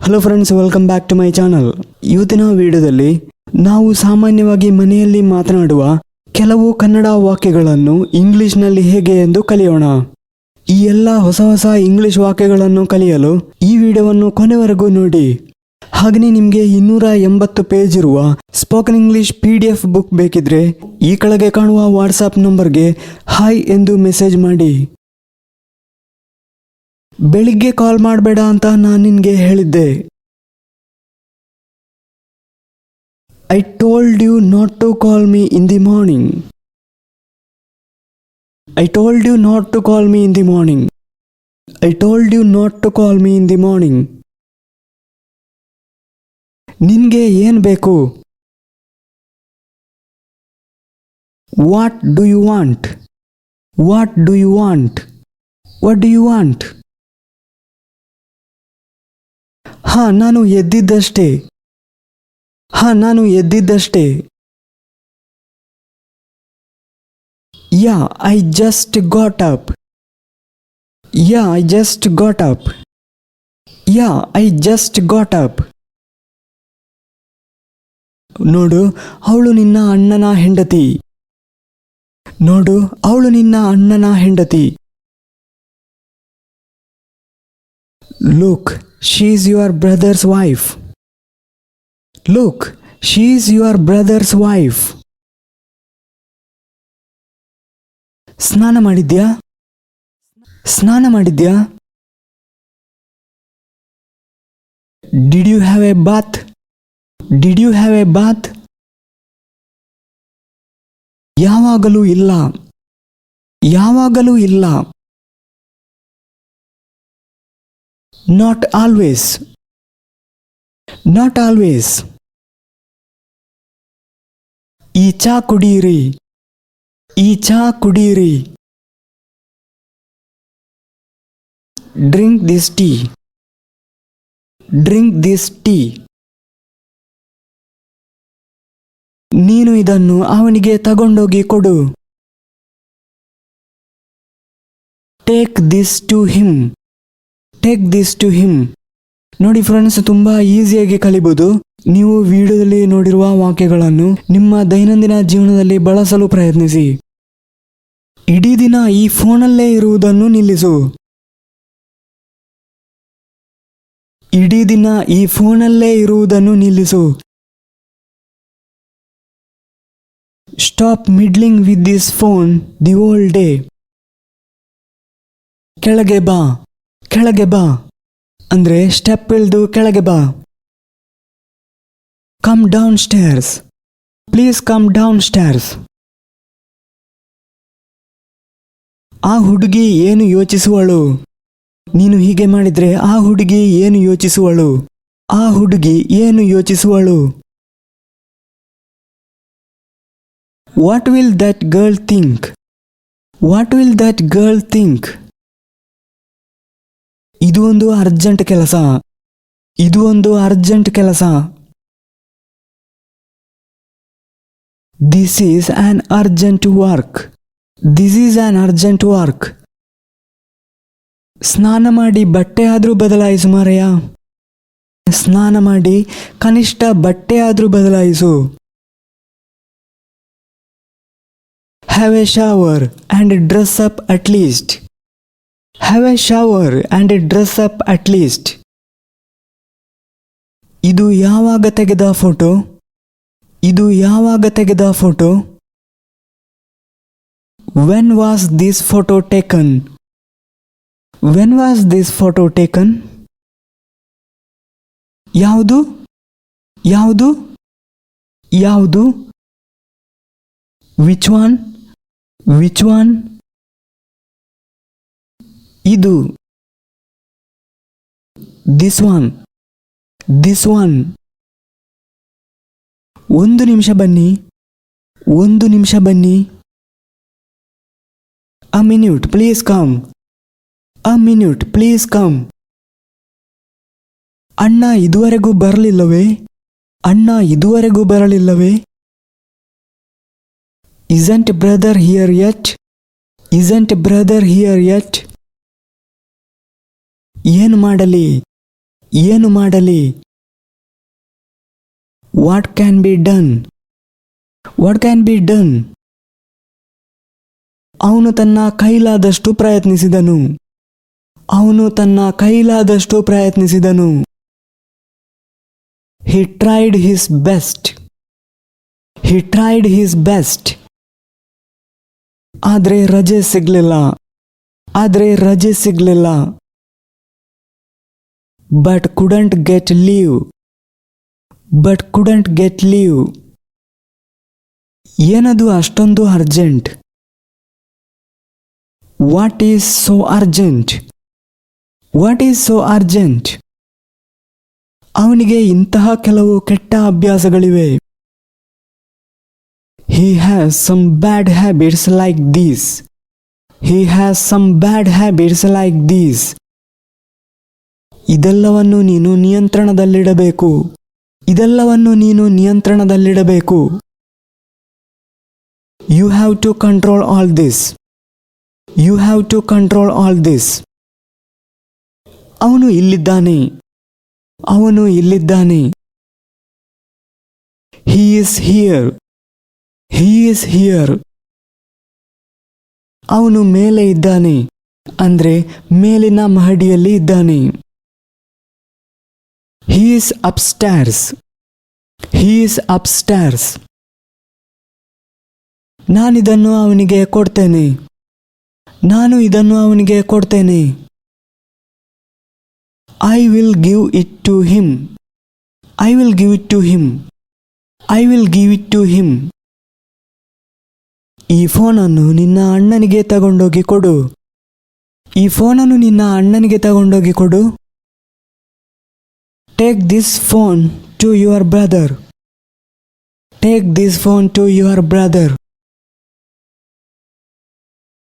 Hello friends, welcome back to my channel. ಇವತ್ತಿನ ವಿಡಿಯೋದಲ್ಲಿ ನಾವು ಸಾಮಾನ್ಯವಾಗಿ ಮನೆಯಲ್ಲಿ ಮಾತನಾಡುವ ಕೆಲವು ಕನ್ನಡ ವಾಕ್ಯಗಳನ್ನು ಇಂಗ್ಲಿಷ್ನಲ್ಲಿ ಹೇಗೆ ಎಂದು ಕಲಿಯೋಣ. ಈ ಎಲ್ಲ ಹೊಸ ಇಂಗ್ಲಿಷ್ ವಾಕ್ಯಗಳನ್ನು ಕಲಿಯಲು ಈ ವಿಡಿಯೋವನ್ನು ಕೊನೆವರೆಗೂ ನೋಡಿ. ಹಾಗೆಯೇ ನಿಮಗೆ 280 ಪೇಜ್ ಇರುವ ಸ್ಪೋಕನ್ ಇಂಗ್ಲಿಷ್ PDF ಬುಕ್ ಬೇಕಿದ್ರೆ ಈ ಕೆಳಗೆ ಕಾಣುವ ವಾಟ್ಸಾಪ್ ನಂಬರ್ಗೆ ಹಾಯ್ ಎಂದು ಮೆಸೇಜ್ ಮಾಡಿ. ಬೆಳಿಗ್ಗೆ ಕಾಲ್ ಮಾಡಬೇಡ ಅಂತ ನಾನು ನಿನಗೆ ಹೇಳಿದ್ದೆ. I told you not to call me in the morning. I told you not to call me in the morning. I told you not to call me in the morning. ನಿನಗೆ ಏನು ಬೇಕು? What do you want? What do you want? What do you want? ನಾನು ಎದ್ದಿದ್ದಷ್ಟೇ. Yeah, I just got up. Yeah, I just got up. Yeah, I just got up. ನೋಡು, ಅವಳು ನಿನ್ನ ಅಣ್ಣನ ಹೆಂಡತಿ. ನೋಡು, ಅವಳು ನಿನ್ನ ಅಣ್ಣನ ಹೆಂಡತಿ. Look, she's your brother's wife. Look, she's your brother's wife. ಸ್ನಾನ ಮಾಡಿದ್ಯಾ? Did you have a bath? Did you have a bath? ಯಾವಾಗಲೂ ಇಲ್ಲ. Not always. ಈ ಚಾ ಕುಡೀರಿ. Drink this tea. ನೀನು ಇದನ್ನು ಅವನಿಗೆ ತಗೊಂಡೋಗಿ ಕೊಡು. Take this to him. ನೋಡಿ ಫ್ರೆಂಡ್ಸ್, ತುಂಬಾ ಈಸಿಯಾಗಿ ಕಲಿಬಹುದು. ನೀವು ವಿಡಿಯೋದಲ್ಲಿ ನೋಡಿರುವ ವಾಕ್ಯಗಳನ್ನು ನಿಮ್ಮ ದೈನಂದಿನ ಜೀವನದಲ್ಲಿ ಬಳಸಲು ಪ್ರಯತ್ನಿಸಿ. ಇಡೀ ದಿನ ಈ ಫೋನಲ್ಲೇ ಇರುವುದನ್ನು ನಿಲ್ಲಿಸು. Stop meddling with this phone the whole day. ಕೆಳಗೆ ಬಾ ಅಂದ್ರೆ ಸ್ಟೆಪ್ ಇಳಿದು ಕೆಳಗೆ ಬಾ. Come downstairs. Please come downstairs. ಆ ಹುಡುಗಿ ಏನು ಯೋಚಿಸುವಳು? ನೀನು ಹೀಗೆ ಮಾಡಿದ್ರೆ ಆ ಹುಡುಗಿ ಏನು ಯೋಚಿಸುವಳು? What will that girl think? ಇದು ಒಂದು ಅರ್ಜೆಂಟ್ ಕೆಲಸ. This is an urgent work. ಸ್ನಾನ ಮಾಡಿ ಬಟ್ಟೆ ಆದ್ರೂ ಬದಲಾಯಿಸು ಮಾರಾಯ. ಸ್ನಾನ ಮಾಡಿ ಕನಿಷ್ಠ ಬಟ್ಟೆ ಆದ್ರೂ ಬದಲಾಯಿಸು. Have a shower and dress up at least. ಇದು ಯಾವಾಗ ತೆಗೆದ photo? When was this photo taken? ಯಾವುದು? Which one? ಇದು. This one. ಒಂದು ನಿಮಿಷ ಬನ್ನಿ. A minute, please come. ಅಣ್ಣ ಇದುವರೆಗೂ ಬರಲಿಲ್ಲವೇ? Isn't brother here yet? ಏನು ಮಾಡಲಿ? ಏನು ಮಾಡಲಿ? What can be done? What can be done? ಅವನು ತನ್ನ ಕೈಲಾದಷ್ಟು ಪ್ರಯತ್ನಿಸಿದನು. ಅವನು ತನ್ನ ಕೈಲಾದಷ್ಟು ಪ್ರಯತ್ನಿಸಿದನು. He tried his best. He tried his best. ಆದ್ರೆ ರಜೆ ಸಿಗ್ಲಿಲ್ಲ. ಆದ್ರೆ ರಜೆ ಸಿಗ್ಲಿಲ್ಲ. But couldn't get leave. But couldn't get leave. ಏನದು ಅಷ್ಟೊಂದು urgent? What is so urgent? What is so urgent? ಅವನಿಗೆ ಇಂತಹ ಕೆಲವು ಕೆಟ್ಟ ಅಭ್ಯಾಸಗಳಿವೆ. He has some bad habits like these. He has some bad habits like these. ಇದೆಲ್ಲವನ್ನು ನೀನು ನಿಯಂತ್ರಣದಲ್ಲಿಡಬೇಕು. ಇದೆಲ್ಲವನ್ನು ನೀನು ನಿಯಂತ್ರಣದಲ್ಲಿಡಬೇಕು. You have to control all this. You have to control all this. ಅವನು ಇಲ್ಲಿದ್ದಾನೆ. ಅವನು ಇಲ್ಲಿದ್ದಾನೆ. He is here. He is here. ಅವನು ಮೇಲೆ ಇದ್ದಾನೆ. ಅಂದ್ರೆ ಮೇಲಿನ ಮಹಡಿಯಲ್ಲಿ ಇದ್ದಾನೆ. He is upstairs. He is upstairs. ನಾನಿದನ್ನು ಅವನಿಗೆ ಕೊಡ್ತೇನೆ. ನಾನು ಇದನ್ನು ಅವನಿಗೆ ಕೊಡ್ತೇನೆ. I will give it to him. I will give it to him. I will give it to him. ಈ ಫೋನನ್ನು ನಿನ್ನ ಅಣ್ಣನಿಗೆ ತಗೊಂಡೋಗಿ ಕೊಡು. ಈ ಫೋನನ್ನು ನಿನ್ನ ಅಣ್ಣನಿಗೆ ತಗೊಂಡೋಗಿ ಕೊಡು. Take this phone to your brother. Take this phone to your brother.